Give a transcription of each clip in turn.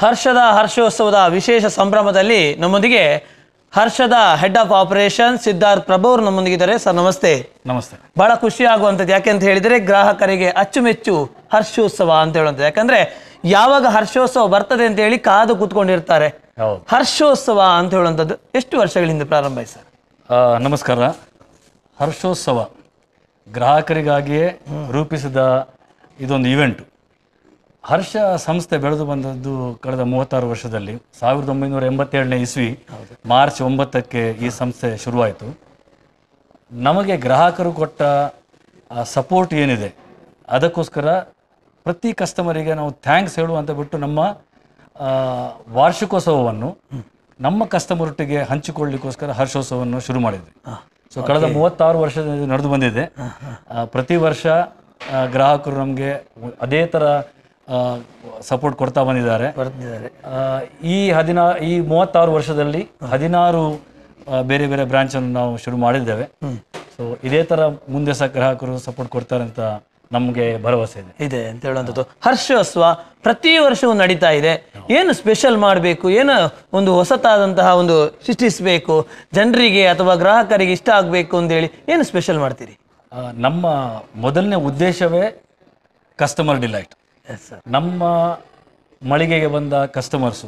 ಹರ್ಷದ ಹರ್ಷೋತ್ಸವದ ವಿಶೇಷ ಸಂಭ್ರಮದಲ್ಲಿ ನಮ್ಮೊಂದಿಗೆ ಹರ್ಷದ ಹೆಡ್ ಆಫ್ ಆಪರೇಷನ್ ಸಿದ್ಧಾರ್ಥ್ ಪ್ರಭು ಅವರು ನಮ್ಮೊಂದಿಗಿದ್ದಾರೆ. ಸರ್ ನಮಸ್ತೆ. ನಮಸ್ತೆ. ಬಹಳ ಖುಷಿ ಆಗುವಂಥದ್ದು ಯಾಕೆ ಅಂತ ಹೇಳಿದರೆ ಗ್ರಾಹಕರಿಗೆ ಅಚ್ಚುಮೆಚ್ಚು ಹರ್ಷೋತ್ಸವ ಅಂತ ಹೇಳುವಂಥದ್ದು. ಯಾಕಂದ್ರೆ ಯಾವಾಗ ಹರ್ಷೋತ್ಸವ ಬರ್ತದೆ ಅಂತ ಹೇಳಿ ಕಾದು ಕೂತ್ಕೊಂಡಿರ್ತಾರೆ. ಹರ್ಷೋತ್ಸವ ಅಂತ ಹೇಳುವಂಥದ್ದು ಎಷ್ಟು ವರ್ಷಗಳಿಂದ ಪ್ರಾರಂಭ ಆಯ್ತು ಸರ್? ನಮಸ್ಕಾರ. ಹರ್ಷೋತ್ಸವ ಗ್ರಾಹಕರಿಗಾಗಿಯೇ ರೂಪಿಸಿದ ಇದೊಂದು ಇವೆಂಟು. ಹರ್ಷ ಸಂಸ್ಥೆ ಬೆಳೆದು ಬಂದದ್ದು ಕಳೆದ 36 ವರ್ಷದಲ್ಲಿ. 1987ನೇ ಇಸ್ವಿ ಮಾರ್ಚ್ 9ಕ್ಕೆ ಈ ಸಂಸ್ಥೆ ಶುರುವಾಯಿತು. ನಮಗೆ ಗ್ರಾಹಕರು ಕೊಟ್ಟ ಸಪೋರ್ಟ್ ಏನಿದೆ ಅದಕ್ಕೋಸ್ಕರ ಪ್ರತಿ ಕಸ್ಟಮರಿಗೆ ನಾವು ಥ್ಯಾಂಕ್ಸ್ ಹೇಳುವಂತ ಬಿಟ್ಟು ನಮ್ಮ ವಾರ್ಷಿಕೋತ್ಸವವನ್ನು ನಮ್ಮ ಕಸ್ಟಮರೊಟ್ಟಿಗೆ ಹಂಚಿಕೊಳ್ಳಲಿಕ್ಕೋಸ್ಕರ ಹರ್ಷೋತ್ಸವವನ್ನು ಶುರು ಮಾಡಿದ್ವಿ. ಸೊ ಕಳೆದ 36 ವರ್ಷದಿಂದ ನಡೆದು ಬಂದಿದೆ. ಪ್ರತಿ ವರ್ಷ ಗ್ರಾಹಕರು ನಮಗೆ ಅದೇ ಥರ ಸಪೋರ್ಟ್ ಕೊಡ್ತಾ ಬಂದಿದ್ದಾರೆ. ಈ 36 ವರ್ಷದಲ್ಲಿ 16 ಬೇರೆ ಬೇರೆ ಬ್ರಾಂಚನ್ನು ನಾವು ಶುರು ಮಾಡಿದ್ದೇವೆ. ಸೊ ಇದೇ ಥರ ಮುಂದೆ ಸಹ ಗ್ರಾಹಕರು ಸಪೋರ್ಟ್ ಕೊಡ್ತಾರೆ ಅಂತ ನಮಗೆ ಭರವಸೆ ಇದೆ ಅಂತ ಹೇಳುವಂಥದ್ದು. ಹರ್ಷೋತ್ಸವ ಪ್ರತಿ ವರ್ಷವೂ ನಡೀತಾ ಇದೆ. ಏನು ಸ್ಪೆಷಲ್ ಮಾಡಬೇಕು, ಏನು ಒಂದು ಹೊಸತಾದಂತಹ ಒಂದು ಸೃಷ್ಟಿಸಬೇಕು ಜನರಿಗೆ ಅಥವಾ ಗ್ರಾಹಕರಿಗೆ ಇಷ್ಟ ಆಗಬೇಕು ಅಂತೇಳಿ ಏನು ಸ್ಪೆಷಲ್ ಮಾಡ್ತೀರಿ? ನಮ್ಮ ಮೊದಲನೇ ಉದ್ದೇಶವೇ ಕಸ್ಟಮರ್ ಡಿಲೈಟ್. ನಮ್ಮ ಮಳಿಗೆಗೆ ಬಂದ ಕಸ್ಟಮರ್ಸು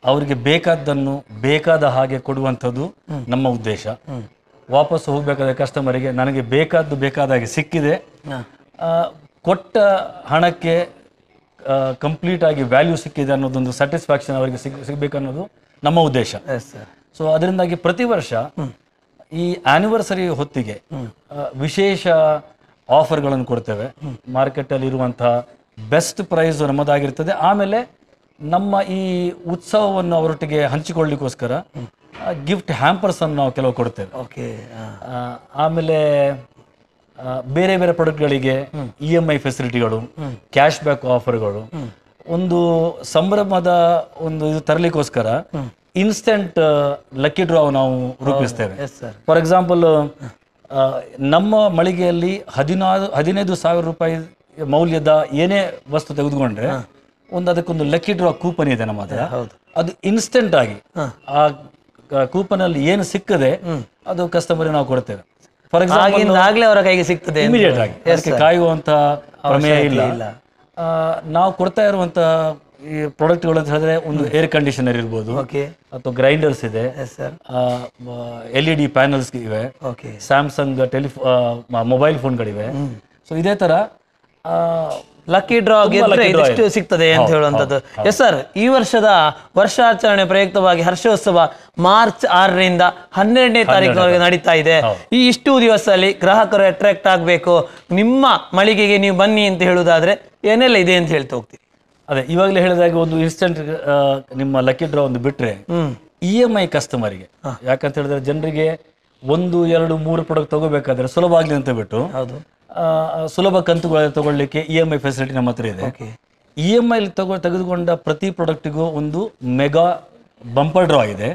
ಅವರಿಗೆ ಬೇಕಾದ್ದನ್ನು ಬೇಕಾದ ಹಾಗೆ ಕೊಡುವಂಥದ್ದು ನಮ್ಮ ಉದ್ದೇಶ. ವಾಪಸ್ ಹೋಗಬೇಕಾದ ಕಸ್ಟಮರಿಗೆ ನನಗೆ ಬೇಕಾದ ಹಾಗೆ ಸಿಕ್ಕಿದೆ, ಕೊಟ್ಟ ಹಣಕ್ಕೆ ಕಂಪ್ಲೀಟ್ ಆಗಿ ವ್ಯಾಲ್ಯೂ ಸಿಕ್ಕಿದೆ ಅನ್ನೋದೊಂದು ಸ್ಯಾಟಿಸ್ಫ್ಯಾಕ್ಷನ್ ಅವರಿಗೆ ಸಿಗಬೇಕನ್ನೋದು ನಮ್ಮ ಉದ್ದೇಶ. ಸೊ ಅದರಿಂದಾಗಿ ಪ್ರತಿ ವರ್ಷ ಈ ಆನಿವರ್ಸರಿ ಹೊತ್ತಿಗೆ ವಿಶೇಷ ಆಫರ್ಗಳನ್ನು ಕೊಡ್ತೇವೆ. ಮಾರ್ಕೆಟಲ್ಲಿ ಇರುವಂತಹ ಬೆಸ್ಟ್ ಪ್ರೈಸ್ ನಮ್ಮದಾಗಿರ್ತದೆ. ಆಮೇಲೆ ನಮ್ಮ ಈ ಉತ್ಸವವನ್ನು ಅವರೊಟ್ಟಿಗೆ ಹಂಚಿಕೊಳ್ಳಿಕ್ಕೋಸ್ಕರ ಗಿಫ್ಟ್ ಹ್ಯಾಂಪರ್ಸ್ ಅನ್ನು ನಾವು ಕೆಲವು ಕೊಡ್ತೇವೆ. ಆಮೇಲೆ ಬೇರೆ ಬೇರೆ ಪ್ರಾಡಕ್ಟ್ಗಳಿಗೆ EMI ಫೆಸಿಲಿಟಿಗಳು, ಕ್ಯಾಶ್ ಬ್ಯಾಕ್ ಆಫರ್ಗಳು, ಒಂದು ಸಂಭ್ರಮದ ಒಂದು ಇದು ತರಲಿಕ್ಕೋಸ್ಕರ ಇನ್ಸ್ಟೆಂಟ್ ಲಕ್ಕಿ ಡ್ರಾ ನಾವು ರೂಪಿಸ್ತೇವೆ. ಫಾರ್ ಎಕ್ಸಾಂಪಲ್, ನಮ್ಮ ಮಳಿಗೆಯಲ್ಲಿ 15,000 ರೂಪಾಯಿ ಮೌಲ್ಯದ ಏನೇ ವಸ್ತು ತೆಗೆದುಕೊಂಡ್ರೆ ಅದಕ್ಕೊಂದು ಲಕ್ಕಿ ಡ್ರಾ ಕೂಪನ್ ಇದೆ ನಮ್ಮ ಹತ್ರ. ಅದು ಇನ್ಸ್ಟೆಂಟ್ ಆಗಿ ಆ ಕೂಪನ್ ಅಲ್ಲಿ ಏನು ಸಿಕ್ಕದೆ ಅದು ಕಸ್ಟಮರ್ ನಾವು ಕೊಡ್ತೇವೆ. ಫಾರ್ ಎಕ್ಸಾಂಪಲ್ ಅವರ ಕೈಗೆ ಸಿಗ್ತದೆ ಇಮಿಡಿಯೇಟ್ ಆಗಿ, ಅದಕ್ಕೆ ಕಾಯುವಂತ ಪ್ರಮೇಯ ಇಲ್ಲ. ನಾವು ಕೊಡ್ತಾ ಇರುವಂತ ಈ ಪ್ರಾಡಕ್ಟ್ಗಳು ಅಂತ ಹೇಳಿದ್ರೆ ಒಂದು ಏರ್ ಕಂಡೀಷನರ್ ಇರ್ಬೋದು, ಅಥವಾ ಗ್ರೈಂಡರ್ಸ್ ಇದೆ, LED ಪ್ಯಾನಲ್ಸ್ ಇವೆ, ಸ್ಯಾಮ್ಸಂಗ್ ಮೊಬೈಲ್ ಫೋನ್ಗಳಿವೆ. ಸೊ ಇದೇ ತರ ಲಕ್ಕಿ ಡ್ರಾ ಇಷ್ಟು ಸಿಗ್ತದೆ ಅಂತ ಹೇಳುವಂಥದ್ದು. ಎಸ್ ಸರ್, ಈ ವರ್ಷದ ವರ್ಷಾಚರಣೆ ಪ್ರಯುಕ್ತವಾಗಿ ಹರ್ಷೋತ್ಸವ ಮಾರ್ಚ್ 6ರಿಂದ 12ನೇ ತಾರೀಕಿನವರೆಗೆ ನಡೀತಾ ಇದೆ. ಈ ಇಷ್ಟು ದಿವಸದಲ್ಲಿ ಗ್ರಾಹಕರು ಅಟ್ರಾಕ್ಟ್ ಆಗಬೇಕು, ನಿಮ್ಮ ಮಳಿಗೆಗೆ ನೀವು ಬನ್ನಿ ಅಂತ ಹೇಳುವುದಾದ್ರೆ ಏನೆಲ್ಲ ಇದೆ ಅಂತ ಹೇಳ್ತಾ ಹೋಗ್ತೀರಿ? ಅದೇ ಇವಾಗಲೇ ಹೇಳಿದಾಗ ಒಂದು ಇನ್ಸ್ಟೆಂಟ್ ನಿಮ್ಮ ಲಕ್ಕಿ ಡ್ರಾ ಒಂದು ಬಿಟ್ರೆ EMI ಕಸ್ಟಮರ್ಗೆ, ಯಾಕಂತ ಹೇಳಿದ್ರೆ ಜನರಿಗೆ 1, 2, 3 ಪ್ರಾಡಕ್ಟ್ ತಗೋಬೇಕಾದ್ರೆ ಸುಲಭ ಆಗ್ಲಿ ಅಂತ ಬಿಟ್ಟು ಸುಲಭ ಕಂತುಗಳು ತಗೊಳ್ಳಿಕ್ಕೆ EMI ಫೆಸಿಲಿಟಿ ನಮ್ಮ ಹತ್ರ ಇದೆ. EMI ತೆಗೆದುಕೊಂಡ ಪ್ರತಿ ಪ್ರಾಡಕ್ಟಿಗೂ ಒಂದು ಮೆಗಾ ಬಂಪರ್ ಡ್ರಾ ಇದೆ.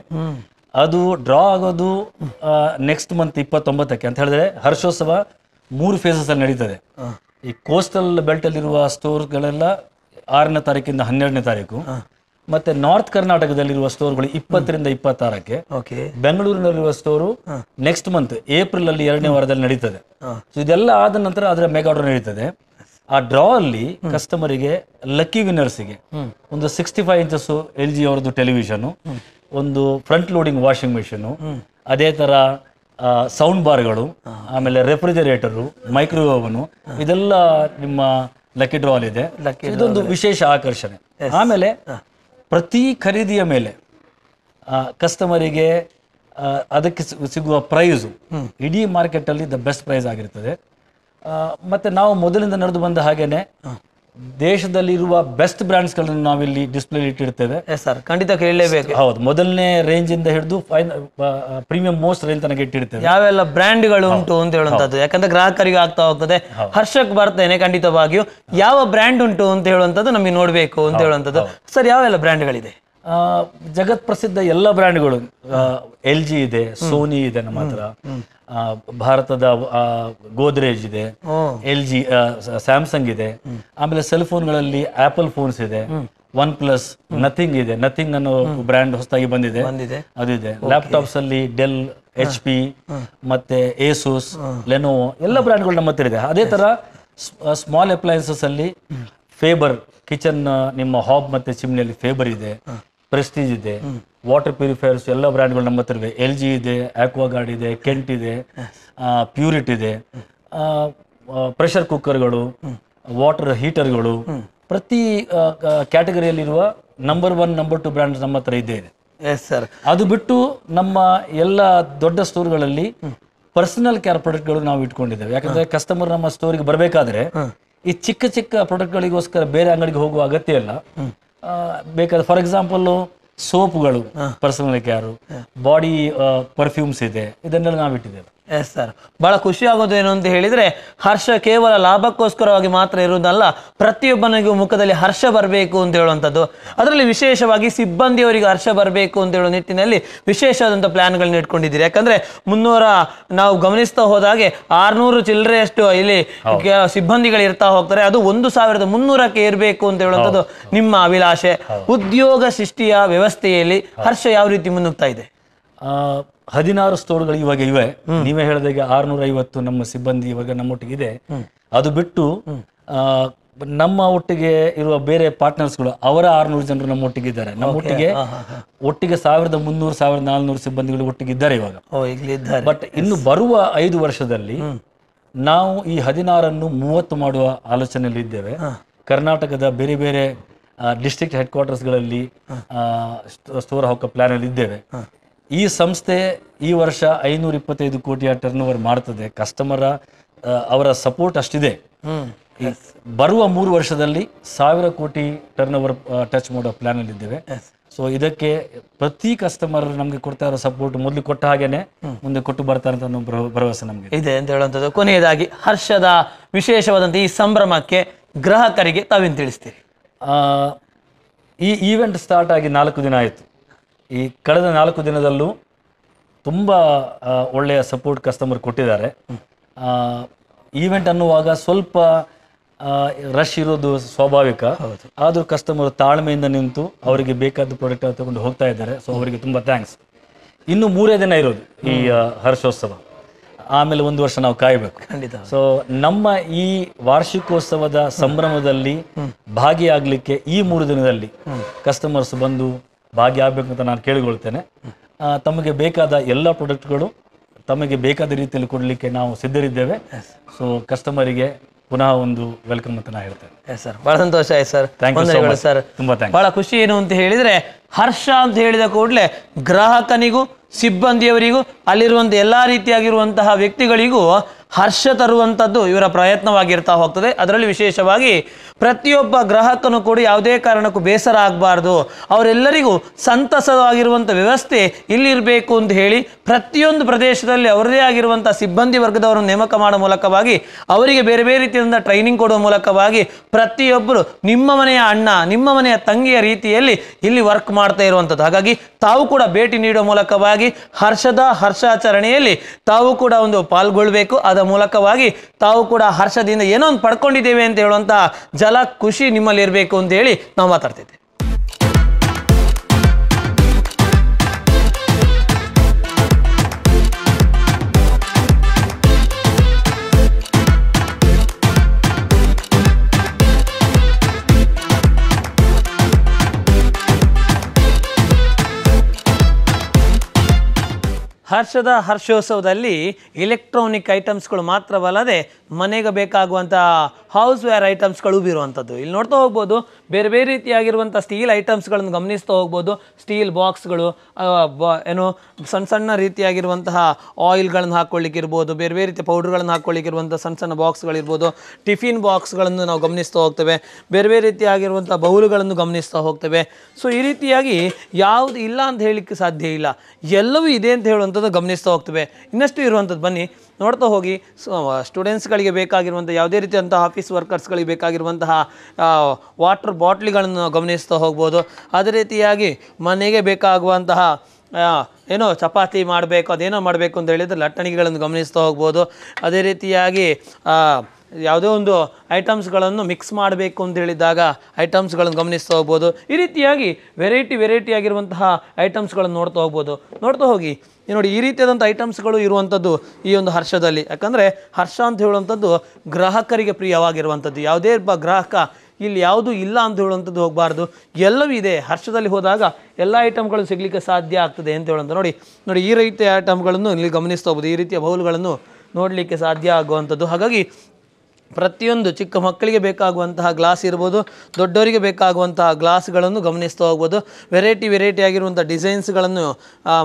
ಅದು ಡ್ರಾ ಆಗೋದು ನೆಕ್ಸ್ಟ್ ಮಂತ್ 29ಕ್ಕೆ ಅಂತ ಹೇಳಿದ್ರೆ ಹರ್ಷೋತ್ಸವ 3 ಫೇಸಸ್ ಅಲ್ಲಿ ನಡೀತದೆ. ಈ ಕೋಸ್ಟಲ್ ಬೆಲ್ಟ್ ಅಲ್ಲಿರುವ ಸ್ಟೋರ್ಗಳೆಲ್ಲ 6ನೇ ತಾರೀಕಿಂದ 12ನೇ ತಾರೀಕು, ಮತ್ತೆ ನಾರ್ತ್ ಕರ್ನಾಟಕದಲ್ಲಿರುವ ಸ್ಟೋರ್ಗಳು 20ರಿಂದ 26ಕ್ಕೆ, ಬೆಂಗಳೂರಿನಲ್ಲಿರುವ ಸ್ಟೋರು ನೆಕ್ಸ್ಟ್ ಮಂತ್ ಏಪ್ರಿಲ್ ಅಲ್ಲಿ 2ನೇ ವಾರದಲ್ಲಿ ನಡೀತದೆ. ಸೊ ಇದೆಲ್ಲ ಆದ ನಂತರ ಅದರ ಮೆಗಾ ಡ್ರಾ ನಡೀತದೆ. ಆ ಡ್ರಾ ಅಲ್ಲಿ ಕಸ್ಟಮರಿಗೆ ಲಕ್ಕಿ ವಿನ್ನರ್ಸ್ಗೆ ಒಂದು 65 ಇಂಚಸ್ LG ಅವರದ್ದು ಟೆಲಿವಿಷನ್, ಒಂದು ಫ್ರಂಟ್ ಲೋಡಿಂಗ್ ವಾಷಿಂಗ್ ಮೆಷಿನ್, ಅದೇ ತರ ಸೌಂಡ್ ಬಾರ್ಗಳು, ಆಮೇಲೆ ರೆಫ್ರಿಜರೇಟರು, ಮೈಕ್ರೋವೇವ್ನು, ಇದೆಲ್ಲ ನಿಮ್ಮ ಲಕ್ಕಿ ಡ್ರಾ ಅಲ್ಲಿ ಇದೆ. ಇದೊಂದು ವಿಶೇಷ ಆಕರ್ಷಣೆ. ಆಮೇಲೆ ಪ್ರತಿ ಖರೀದಿಯ ಮೇಲೆ ಕಸ್ಟಮರಿಗೆ ಅದಕ್ಕೆ ಸಿಗುವ ಪ್ರೈಸು ಇಡೀ ಮಾರ್ಕೆಟಲ್ಲಿ ದ ಬೆಸ್ಟ್ ಪ್ರೈಸ್ ಆಗಿರ್ತದೆ. ಮತ್ತೆ ನಾವು ಮೊದಲಿಂದ ನಡೆದು ಬಂದ ಹಾಗೇನೆ ದೇಶದಲ್ಲಿ ಇರುವ ಬೆಸ್ಟ್ ಬ್ರ್ಯಾಂಡ್ಸ್ ಗಳನ್ನು ನಾವಿಲ್ಲಿ ಡಿಸ್ಪ್ಲೇ ಇಟ್ಟಿರ್ತೇವೆ. ಸರ್ ಖಂಡಿತ ಕೇಳಲೇಬೇಕು. ಹೌದು, ಮೊದಲನೇ ರೇಂಜ್ ಇಂದ ಹಿಡಿದು ಪ್ರೀಮಿಯಂ ಮೋಸ್ಟ್ ರೇಂಜ್ ತನಕ ಇಟ್ಟಿರ್ತೇವೆ. ಯಾವೆಲ್ಲ ಬ್ರ್ಯಾಂಡ್ಗಳು ಉಂಟು ಅಂತ ಹೇಳುವಂತದ್ದು, ಯಾಕಂದ್ರೆ ಗ್ರಾಹಕರಿಗೆ ಆಗ್ತಾ ಹೋಗ್ತದೆ. ಹರ್ಷಕ್ಕೆ ಬರ್ತೇನೆ ಖಂಡಿತವಾಗಿಯೂ ಯಾವ ಬ್ರ್ಯಾಂಡ್ ಉಂಟು ಅಂತ ಹೇಳುವಂಥದ್ದು ನಮಗೆ ನೋಡ್ಬೇಕು ಅಂತ ಹೇಳುವಂಥದ್ದು. ಸರ್ ಯಾವೆಲ್ಲ ಬ್ರ್ಯಾಂಡ್ಗಳಿದೆ? ಜಗತ್ ಪ್ರಸಿದ್ಧ ಎಲ್ಲ ಬ್ರ್ಯಾಂಡ್ಗಳು, LG ಇದೆ, ಸೋನಿ ಇದೆ ನಮ್ಮ ಹತ್ರ, ಭಾರತದ ಗೋದ್ರೇಜ್ ಇದೆ, LG, ಸ್ಯಾಮ್ಸಂಗ್ ಇದೆ. ಆಮೇಲೆ ಸೆಲ್ ಫೋನ್ಗಳಲ್ಲಿ ಆಪಲ್ ಫೋನ್ಸ್ ಇದೆ, OnePlus, ನಥಿಂಗ್ ಇದೆ, ನಥಿಂಗ್ ಅನ್ನೋ ಬ್ರ್ಯಾಂಡ್ ಹೊಸದಾಗಿ ಬಂದಿದೆ, ಅದು ಇದೆ. ಲ್ಯಾಪ್ಟಾಪ್ಸ್ ಅಲ್ಲಿ ಡೆಲ್, HP, ಮತ್ತೆ ಏಸೂಸ್, ಲೆನೋವೋ ಎಲ್ಲ ಬ್ರ್ಯಾಂಡ್ಗಳು ನಮ್ಮ ಹತ್ರ ಇದೆ. ಅದೇ ತರ ಸ್ಮಾಲ್ ಅಪ್ಲಯನ್ಸಸ್ ಅಲ್ಲಿ ಫೇಬರ್ ಕಿಚನ್, ನಿಮ್ಮ ಹಾಬ್ ಮತ್ತೆ ಚಿಮ್ನಿಯಲ್ಲಿ ಫೇಬರ್ ಇದೆ, ಪ್ರೆಸ್ಟೀಜ್ ಇದೆ, ವಾಟರ್ ಪ್ಯೂರಿಫೈಯರ್ಸ್ ಎಲ್ಲ ಬ್ರ್ಯಾಂಡ್ಗಳು ನಮ್ಮ ಹತ್ರ ಇವೆ. LG ಇದೆ, ಆಕ್ವಾಗಾರ್ಡ್ ಇದೆ, ಕೆಂಟ್ ಇದೆ, ಪ್ಯೂರಿಟ್ ಇದೆ, ಪ್ರೆಷರ್ ಕುಕ್ಕರ್ಗಳು, ವಾಟರ್ ಹೀಟರ್ಗಳು, ಪ್ರತಿ ಕ್ಯಾಟಗರಿಯಲ್ಲಿರುವ ನಂಬರ್ 1, ನಂಬರ್ 2 ಬ್ರ್ಯಾಂಡ್ ನಮ್ಮ ಹತ್ರ ಇದೆ. ಅದು ಬಿಟ್ಟು ನಮ್ಮ ಎಲ್ಲ ದೊಡ್ಡ ಸ್ಟೋರ್ಗಳಲ್ಲಿ ಪರ್ಸನಲ್ ಕೇರ್ ಪ್ರಾಡಕ್ಟ್ಗಳು ನಾವು ಇಟ್ಕೊಂಡಿದ್ದೇವೆ. ಯಾಕಂದ್ರೆ ಕಸ್ಟಮರ್ ನಮ್ಮ ಸ್ಟೋರಿಗೆ ಬರಬೇಕಾದ್ರೆ ಈ ಚಿಕ್ಕ ಚಿಕ್ಕ ಪ್ರಾಡಕ್ಟ್ಗಳಿಗೋಸ್ಕರ ಬೇರೆ ಅಂಗಡಿಗೆ ಹೋಗುವ ಅಗತ್ಯ ಇಲ್ಲ. ಬೇಕಾದ್ರೆ for example ಸೋಪ್ಗಳು, personal care, body perfumes ಇದೆ, ಇದನ್ನೆಲ್ಲ ನಾವು ಇಟ್ಟಿದ್ದೇವೆ. ಎಸ್ ಸರ್, ಬಹಳ ಖುಷಿ ಆಗೋದೇನು ಅಂತ ಹೇಳಿದ್ರೆ, ಹರ್ಷ ಕೇವಲ ಲಾಭಕ್ಕೋಸ್ಕರವಾಗಿ ಮಾತ್ರ ಇರುವುದಲ್ಲ, ಪ್ರತಿಯೊಬ್ಬನಿಗೂ ಮುಖದಲ್ಲಿ ಹರ್ಷ ಬರಬೇಕು ಅಂತ ಹೇಳುವಂಥದ್ದು. ಅದರಲ್ಲಿ ವಿಶೇಷವಾಗಿ ಸಿಬ್ಬಂದಿಯವರಿಗೆ ಹರ್ಷ ಬರಬೇಕು ಅಂತ ಹೇಳೋ ನಿಟ್ಟಿನಲ್ಲಿ ವಿಶೇಷವಾದಂಥ ಪ್ಲಾನ್ಗಳನ್ನ ಇಟ್ಕೊಂಡಿದ್ದೀರಿ. ಯಾಕಂದ್ರೆ 300 ನಾವು ಗಮನಿಸ್ತಾ ಹೋದಾಗೆ 600 ಚಿಲ್ಲರೆಯಷ್ಟು ಇಲ್ಲಿ ಸಿಬ್ಬಂದಿಗಳು ಇರ್ತಾ ಹೋಗ್ತಾರೆ. ಅದು 1300ಕ್ಕೆ ಇರಬೇಕು ಅಂತ ಹೇಳುವಂಥದ್ದು ನಿಮ್ಮ ಅಭಿಲಾಷೆ. ಉದ್ಯೋಗ ಸೃಷ್ಟಿಯ ವ್ಯವಸ್ಥೆಯಲ್ಲಿ ಹರ್ಷ ಯಾವ ರೀತಿ ಮುನ್ನುಗ್ತಾ ಇದೆ? 16 ಸ್ಟೋರ್ಗಳು ಇವಾಗ ಇವೆ. ನೀವೇ ಹೇಳಿದಾಗ 650 ನಮ್ಮ ಸಿಬ್ಬಂದಿ ಇವಾಗ ನಮ್ಮೊಟ್ಟಿಗೆ ಇದೆ. ಅದು ಬಿಟ್ಟು ನಮ್ಮ ಒಟ್ಟಿಗೆ ಇರುವ ಬೇರೆ ಪಾರ್ಟ್ನರ್ಸ್ಗಳು ಅವರ 600 ಜನರು ನಮ್ಮೊಟ್ಟಿಗೆ ಇದ್ದಾರೆ. ನಮ್ಮೊಟ್ಟಿಗೆ ಒಟ್ಟಿಗೆ 1300 1400 ಸಿಬ್ಬಂದಿಗಳು ಒಟ್ಟಿಗೆ ಇದ್ದಾರೆ ಇವಾಗ. ಬಟ್ ಇನ್ನು ಬರುವ 5 ವರ್ಷದಲ್ಲಿ ನಾವು ಈ 16 30 ಮಾಡುವ ಆಲೋಚನೆಯಲ್ಲಿ ಇದ್ದೇವೆ. ಕರ್ನಾಟಕದ ಬೇರೆ ಬೇರೆ ಡಿಸ್ಟ್ರಿಕ್ಟ್ ಹೆಡ್ ಕ್ವಾರ್ಟರ್ಸ್ಗಳಲ್ಲಿ ಸ್ಟೋರ್ ಹಾಕೋ ಪ್ಲಾನ್ ಅಲ್ಲಿ ಇದ್ದೇವೆ. ಈ ಸಂಸ್ಥೆ ಈ ವರ್ಷ 525 ಕೋಟಿಯ ಟರ್ನ್ ಓವರ್ ಮಾಡ್ತದೆ. ಕಸ್ಟಮರ್ ಅವರ ಸಪೋರ್ಟ್ ಅಷ್ಟಿದೆ. ಬರುವ 3 ವರ್ಷದಲ್ಲಿ 1000 ಕೋಟಿ ಟರ್ನ್ ಓವರ್ ಟಚ್ ಮಾಡೋ ಪ್ಲಾನ್ ಅಲ್ಲಿ ಇದ್ದೇವೆ. ಸೊ ಇದಕ್ಕೆ ಪ್ರತಿ ಕಸ್ಟಮರ್ ನಮ್ಗೆ ಕೊಡ್ತಾ ಇರೋ ಸಪೋರ್ಟ್ ಮೊದಲು ಕೊಟ್ಟ ಹಾಗೇನೆ ಮುಂದೆ ಕೊಟ್ಟು ಬರ್ತಾರೆ ಅಂತ ಅನ್ನೋ ಭರವಸೆ ನಮ್ಗೆ ಇದೆ ಅಂತ ಹೇಳುವಂಥದ್ದು. ಕೊನೆಯದಾಗಿ ಹರ್ಷದ ವಿಶೇಷವಾದಂಥ ಈ ಸಂಭ್ರಮಕ್ಕೆ ಗ್ರಾಹಕರಿಗೆ ತಾವೇನು ತಿಳಿಸ್ತೀರಿ? ಈ ಈವೆಂಟ್ ಸ್ಟಾರ್ಟ್ ಆಗಿ 4 ದಿನ ಆಯಿತು. ಈ ಕಳೆದ 4 ದಿನದಲ್ಲೂ ತುಂಬ ಒಳ್ಳೆಯ ಸಪೋರ್ಟ್ ಕಸ್ಟಮರ್ ಕೊಟ್ಟಿದ್ದಾರೆ. ಈವೆಂಟ್ ಅನ್ನುವಾಗ ಸ್ವಲ್ಪ ರಶ್ ಇರೋದು ಸ್ವಾಭಾವಿಕ. ಆದರೂ ಕಸ್ಟಮರ್ ತಾಳ್ಮೆಯಿಂದ ನಿಂತು ಅವರಿಗೆ ಬೇಕಾದ ಪ್ರಾಡಕ್ಟ್ ತಗೊಂಡು ಹೋಗ್ತಾ ಇದ್ದಾರೆ. ಸೊ ಅವರಿಗೆ ತುಂಬ ಥ್ಯಾಂಕ್ಸ್. ಇನ್ನು 3 ದಿನ ಇರೋದು ಈ ಹರ್ಷೋತ್ಸವ, ಆಮೇಲೆ 1 ವರ್ಷ ನಾವು ಕಾಯಬೇಕು. ಸೊ ನಮ್ಮ ಈ ವಾರ್ಷಿಕೋತ್ಸವದ ಸಂಭ್ರಮದಲ್ಲಿ ಭಾಗಿಯಾಗಲಿಕ್ಕೆ ಈ 3 ದಿನದಲ್ಲಿ ಕಸ್ಟಮರ್ಸ್ ಬಂದು ಭಾಗಿಯಾಗಬೇಕಂತ ನಾನು ಕೇಳಿಕೊಳ್ತೇನೆ. ತಮಗೆ ಬೇಕಾದ ಎಲ್ಲ ಪ್ರಾಡಕ್ಟ್ಗಳು ತಮಗೆ ಬೇಕಾದ ರೀತಿಯಲ್ಲಿ ಕೊಡಲಿಕ್ಕೆ ನಾವು ಸಿದ್ಧರಿದ್ದೇವೆ. ಸೊ ಕಸ್ಟಮರಿಗೆ ಪುನಃ ಒಂದು ವೆಲ್ಕಮ್ ಅಂತ ನಾನು ಹೇಳ್ತೇನೆ. ಸರ್, ಬಹಳ ಸಂತೋಷ ಆಯ್ತು ಸರ್. ಸರ್ ತುಂಬಾ ಥ್ಯಾಂಕ್ಸ್. ಬಹಳ ಖುಷಿ ಏನು ಅಂತ ಹೇಳಿದ್ರೆ, ಹರ್ಷ ಅಂತ ಹೇಳಿದ ಕೂಡಲೇ ಗ್ರಾಹಕನಿಗೂ ಸಿಬ್ಬಂದಿಯವರಿಗೂ ಅಲ್ಲಿರುವಂಥ ಎಲ್ಲ ರೀತಿಯಾಗಿರುವಂತಹ ವ್ಯಕ್ತಿಗಳಿಗೂ ಹರ್ಷ ತರುವಂಥದ್ದು ಇವರ ಪ್ರಯತ್ನವಾಗಿರ್ತಾ ಹೋಗ್ತದೆ. ಅದರಲ್ಲಿ ವಿಶೇಷವಾಗಿ ಪ್ರತಿಯೊಬ್ಬ ಗ್ರಾಹಕನು ಕೂಡ ಯಾವುದೇ ಕಾರಣಕ್ಕೂ ಬೇಸರ ಆಗಬಾರ್ದು, ಅವರೆಲ್ಲರಿಗೂ ಸಂತಸವಾಗಿರುವಂಥ ವ್ಯವಸ್ಥೆ ಇಲ್ಲಿರಬೇಕು ಅಂತ ಹೇಳಿ ಪ್ರತಿಯೊಂದು ಪ್ರದೇಶದಲ್ಲಿ ಅವರದೇ ಆಗಿರುವಂಥ ಸಿಬ್ಬಂದಿ ವರ್ಗದವರನ್ನು ನೇಮಕ ಮಾಡೋ ಮೂಲಕವಾಗಿ ಅವರಿಗೆ ಬೇರೆ ಬೇರೆ ರೀತಿಯಿಂದ ಟ್ರೈನಿಂಗ್ ಕೊಡುವ ಮೂಲಕವಾಗಿ ಪ್ರತಿಯೊಬ್ಬರು ನಿಮ್ಮ ಮನೆಯ ಅಣ್ಣ, ನಿಮ್ಮ ಮನೆಯ ತಂಗಿಯ ರೀತಿಯಲ್ಲಿ ಇಲ್ಲಿ ವರ್ಕ್ ಮಾಡ್ತಾ ಇರುವಂಥದ್ದು. ಹಾಗಾಗಿ ತಾವು ಕೂಡ ಭೇಟಿ ನೀಡುವ ಮೂಲಕವಾಗಿ ಹರ್ಷದ ಹರ್ಷಾಚರಣೆಯಲ್ಲಿ ತಾವು ಕೂಡ ಒಂದು ಪಾಲ್ಗೊಳ್ಬೇಕು. ಅದರ ಮೂಲಕವಾಗಿ ತಾವು ಕೂಡ ಹರ್ಷದಿಂದ ಏನೋ ಒಂದು ಪಡ್ಕೊಂಡಿದ್ದೇವೆ ಅಂತ ಹೇಳುವಂಥ ಜಲ ಖುಷಿ ನಿಮ್ಮಲ್ಲಿ ಇರಬೇಕು ಅಂತ ಹೇಳಿ ನಾವು ಮಾತಾಡ್ತಿದ್ದೇವೆ. ಹರ್ಷದ ಹರ್ಷೋತ್ಸವದಲ್ಲಿ ಎಲೆಕ್ಟ್ರಾನಿಕ್ ಐಟಮ್ಸ್ಗಳು ಮಾತ್ರವಲ್ಲದೆ ಮನೆಗೆ ಬೇಕಾಗುವಂಥ ಹೌಸ್ ವೇರ್ ಐಟಮ್ಸ್ಗಳು ಇರುವಂಥದ್ದು. ಇಲ್ಲಿ ನೋಡ್ತಾ ಹೋಗ್ಬೋದು, ಬೇರೆ ಬೇರೆ ರೀತಿಯಾಗಿರುವಂಥ ಸ್ಟೀಲ್ ಐಟಮ್ಸ್ಗಳನ್ನು ಗಮನಿಸ್ತಾ ಹೋಗ್ಬೋದು. ಸ್ಟೀಲ್ ಬಾಕ್ಸ್ಗಳು, ಏನು ಸಣ್ಣ ಸಣ್ಣ ರೀತಿಯಾಗಿರುವಂತಹ ಆಯಿಲ್ಗಳನ್ನು ಹಾಕ್ಕೊಳ್ಳಿಕ್ಕಿರ್ಬೋದು, ಬೇರೆ ಬೇರೆ ರೀತಿಯ ಪೌಡ್ರ್ಗಳನ್ನು ಹಾಕ್ಕೊಳ್ಳಿಕ್ಕಿರುವಂಥ ಸಣ್ಣ ಸಣ್ಣ ಬಾಕ್ಸ್ಗಳಿರ್ಬೋದು, ಟಿಫಿನ್ ಬಾಕ್ಸ್ಗಳನ್ನು ನಾವು ಗಮನಿಸ್ತಾ ಹೋಗ್ತೇವೆ, ಬೇರೆ ಬೇರೆ ರೀತಿಯಾಗಿರುವಂಥ ಬೌಲುಗಳನ್ನು ಗಮನಿಸ್ತಾ ಹೋಗ್ತೇವೆ. ಸೊ ಈ ರೀತಿಯಾಗಿ ಯಾವುದು ಇಲ್ಲ ಅಂತ ಹೇಳಲಿಕ್ಕೆ ಸಾಧ್ಯ ಇಲ್ಲ, ಎಲ್ಲವೂ ಇದೆ ಅಂತ ಹೇಳುವಂಥದ್ದು ಗಮನಿಸ್ತಾ ಹೋಗ್ತೇವೆ. ಇನ್ನಷ್ಟು ಇರುವಂಥದ್ದು ಬನ್ನಿ ನೋಡ್ತಾ ಹೋಗಿ. ಸ್ಟೂಡೆಂಟ್ಸ್ಗಳಿಗೆ ಬೇಕಾಗಿರುವಂಥ ಯಾವುದೇ ರೀತಿಯಂಥ ಆಫೀಸ್ ವರ್ಕರ್ಸ್ಗಳಿಗೆ ಬೇಕಾಗಿರುವಂತಹ ವಾಟರ್ ಬಾಟ್ಲಿಗಳನ್ನು ಗಮನಿಸ್ತಾ ಹೋಗ್ಬೋದು. ಅದೇ ರೀತಿಯಾಗಿ ಮನೆಗೆ ಬೇಕಾಗುವಂತಹ ಏನೋ ಚಪಾತಿ ಮಾಡಬೇಕು, ಅದೇನೋ ಮಾಡಬೇಕು ಅಂತ ಹೇಳಿದರೆ ಲಟ್ಟಣಿಗೆಗಳನ್ನು ಗಮನಿಸ್ತಾ ಹೋಗ್ಬೋದು. ಅದೇ ರೀತಿಯಾಗಿ ಯಾವುದೇ ಒಂದು ಐಟಮ್ಸ್ಗಳನ್ನು ಮಿಕ್ಸ್ ಮಾಡಬೇಕು ಅಂತ ಹೇಳಿದಾಗ ಐಟಮ್ಸ್ಗಳನ್ನು ಗಮನಿಸ್ತಾ ಹೋಗ್ಬೋದು. ಈ ರೀತಿಯಾಗಿ ವೆರೈಟಿ ಆಗಿರುವಂತಹ ಐಟಮ್ಸ್ಗಳನ್ನು ನೋಡ್ತಾ ಹೋಗಿ ನೋಡಿ ಈ ರೀತಿಯಾದಂಥ ಐಟಮ್ಸ್ಗಳು ಇರುವಂಥದ್ದು ಈ ಒಂದು ಹರ್ಷದಲ್ಲಿ. ಯಾಕಂದರೆ ಹರ್ಷ ಅಂತ ಹೇಳುವಂಥದ್ದು ಗ್ರಾಹಕರಿಗೆ ಪ್ರಿಯವಾಗಿರುವಂಥದ್ದು. ಯಾವುದೇ ಒಬ್ಬ ಗ್ರಾಹಕ ಇಲ್ಲಿ ಯಾವುದು ಇಲ್ಲ ಅಂತ ಹೇಳುವಂಥದ್ದು ಹೋಗಬಾರ್ದು, ಎಲ್ಲವೂ ಇದೆ. ಹರ್ಷದಲ್ಲಿ ಹೋದಾಗ ಎಲ್ಲ ಐಟಮ್ಗಳು ಸಿಗಲಿಕ್ಕೆ ಸಾಧ್ಯ ಆಗ್ತದೆ ಅಂತ ಹೇಳುವಂಥ ನೋಡಿ ಈ ರೀತಿಯ ಐಟಮ್ಗಳನ್ನು ಇಲ್ಲಿ ಗಮನಿಸ್ತಾ ಹೋಗ್ಬೋದು. ಈ ರೀತಿಯ ಬೌಲ್ಗಳನ್ನು ನೋಡಲಿಕ್ಕೆ ಸಾಧ್ಯ ಆಗುವಂಥದ್ದು. ಹಾಗಾಗಿ ಪ್ರತಿಯೊಂದು ಚಿಕ್ಕ ಮಕ್ಕಳಿಗೆ ಬೇಕಾಗುವಂತಹ ಗ್ಲಾಸ್ ಇರ್ಬೋದು, ದೊಡ್ಡವರಿಗೆ ಬೇಕಾಗುವಂತಹ ಗ್ಲಾಸ್ಗಳನ್ನು ಗಮನಿಸ್ತಾ ಹೋಗ್ಬೋದು. ವೆರೈಟಿ ಆಗಿರುವಂಥ ಡಿಸೈನ್ಸ್ಗಳನ್ನು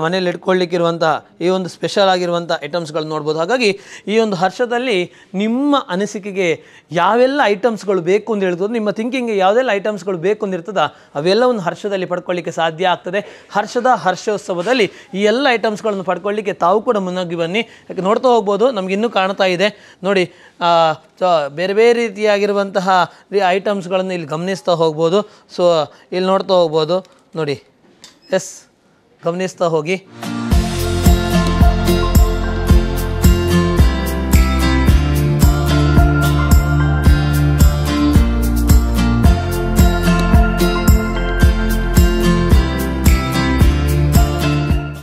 ಮನೇಲಿ ಇಟ್ಕೊಳ್ಳಿಕ್ಕಿರುವಂತಹ ಈ ಒಂದು ಸ್ಪೆಷಲ್ ಆಗಿರುವಂಥ ಐಟಮ್ಸ್ಗಳನ್ನು ನೋಡ್ಬೋದು. ಹಾಗಾಗಿ ಈ ಒಂದು ಹರ್ಷದಲ್ಲಿ ನಿಮ್ಮ ಅನಿಸಿಕೆಗೆ ಯಾವೆಲ್ಲ ಐಟಮ್ಸ್ಗಳು ಬೇಕು ಅಂತ ಹೇಳ್ಬೋದು, ನಿಮ್ಮ ಥಿಂಕಿಂಗ್ಗೆ ಯಾವುದೆಲ್ಲ ಐಟಮ್ಸ್ಗಳು ಬೇಕು ಅಂದಿರ್ತದ ಅವೆಲ್ಲವನ್ನು ಹರ್ಷದಲ್ಲಿ ಪಡ್ಕೊಳ್ಳಿಕ್ಕೆ ಸಾಧ್ಯ ಆಗ್ತದೆ. ಹರ್ಷೋತ್ಸವದಲ್ಲಿ ಈ ಎಲ್ಲ ಐಟಮ್ಸ್ಗಳನ್ನು ಪಡ್ಕೊಳ್ಳಿಕ್ಕೆ ತಾವು ಕೂಡ ಮುನ್ನುಗ್ಗಿ ಬನ್ನಿ. ಯಾಕೆ ನೋಡ್ತಾ ಹೋಗ್ಬೋದು, ನಮಗಿನ್ನೂ ಕಾಣ್ತಾ ಇದೆ ನೋಡಿ. ಬೇರೆ ರೀತಿಯಾಗಿರುವಂತಹ ಐಟಮ್ಸ್ಗಳನ್ನು ಇಲ್ಲಿ ಗಮನಿಸ್ತಾ ಹೋಗ್ಬೋದು. ಸೊ ಇಲ್ಲಿ ನೋಡ್ತಾ ಹೋಗ್ಬೋದು ನೋಡಿ. ಎಸ್, ಗಮನಿಸ್ತಾ ಹೋಗಿ.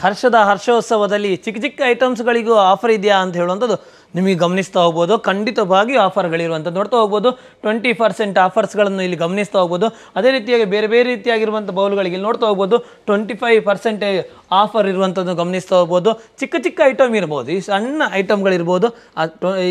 ಹರ್ಷೋತ್ಸವದಲ್ಲಿ ಚಿಕ್ಕ ಐಟಮ್ಸ್ಗಳಿಗೂ ಆಫರ್ ಇದೆಯಾ ಅಂತ ಹೇಳುವಂಥದ್ದು ನಿಮಗೆ ಗಮನಿಸ್ತಾ ಹೋಗ್ಬೋದು. ಖಂಡಿತವಾಗಿ ಆಫರ್ಗಳಿರುವಂಥದ್ದು ನೋಡ್ತಾ ಹೋಗ್ಬೋದು. 20% ಆಫರ್ಸ್ಗಳನ್ನು ಇಲ್ಲಿ ಗಮನಿಸ್ತಾ ಹೋಗ್ಬೋದು. ಅದೇ ರೀತಿಯಾಗಿ ಬೇರೆ ರೀತಿಯಾಗಿರುವಂಥ ಬೌಲ್ಗಳಿಗೆ ಇಲ್ಲಿ ನೋಡ್ತಾ ಹೋಗ್ಬೋದು 25% ಆಫರ್ ಇರುವಂಥದ್ದು ಗಮನಿಸ್ತಾ ಹೋಗ್ಬೋದು. ಚಿಕ್ಕ ಐಟಮ್ ಇರ್ಬೋದು, ಈ ಸಣ್ಣ ಐಟಮ್ಗಳಿರ್ಬೋದು.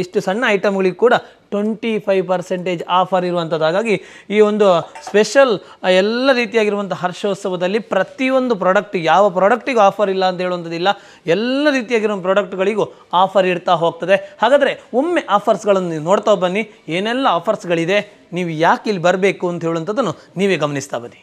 ಇಷ್ಟು ಸಣ್ಣ ಐಟಮ್ಗಳಿಗೆ ಕೂಡ 25% ಆಫರ್ ಇರುವಂಥದ್ದು. ಹಾಗಾಗಿ ಈ ಒಂದು ಸ್ಪೆಷಲ್ ಎಲ್ಲ ರೀತಿಯಾಗಿರುವಂಥ ಹರ್ಷೋತ್ಸವದಲ್ಲಿ ಪ್ರತಿಯೊಂದು ಪ್ರಾಡಕ್ಟ್, ಯಾವ ಪ್ರಾಡಕ್ಟಿಗೂ ಆಫರ್ ಇಲ್ಲ ಅಂತ ಹೇಳುವಂಥದ್ದಿಲ್ಲ. ಎಲ್ಲ ರೀತಿಯಾಗಿರೋ ಪ್ರಾಡಕ್ಟ್ಗಳಿಗೂ ಆಫರ್ ಇರ್ತಾ ಹೋಗ್ತದೆ. ಹಾಗಾದರೆ ಒಮ್ಮೆ ಆಫರ್ಸ್ಗಳನ್ನು ನೋಡ್ತಾ ಬನ್ನಿ, ಏನೆಲ್ಲ ಆಫರ್ಸ್ಗಳಿದೆ, ನೀವು ಯಾಕೆ ಇಲ್ಲಿ ಬರಬೇಕು ಅಂತ ಹೇಳುವಂಥದ್ದನ್ನು ನೀವೇ ಗಮನಿಸ್ತಾ ಬನ್ನಿ.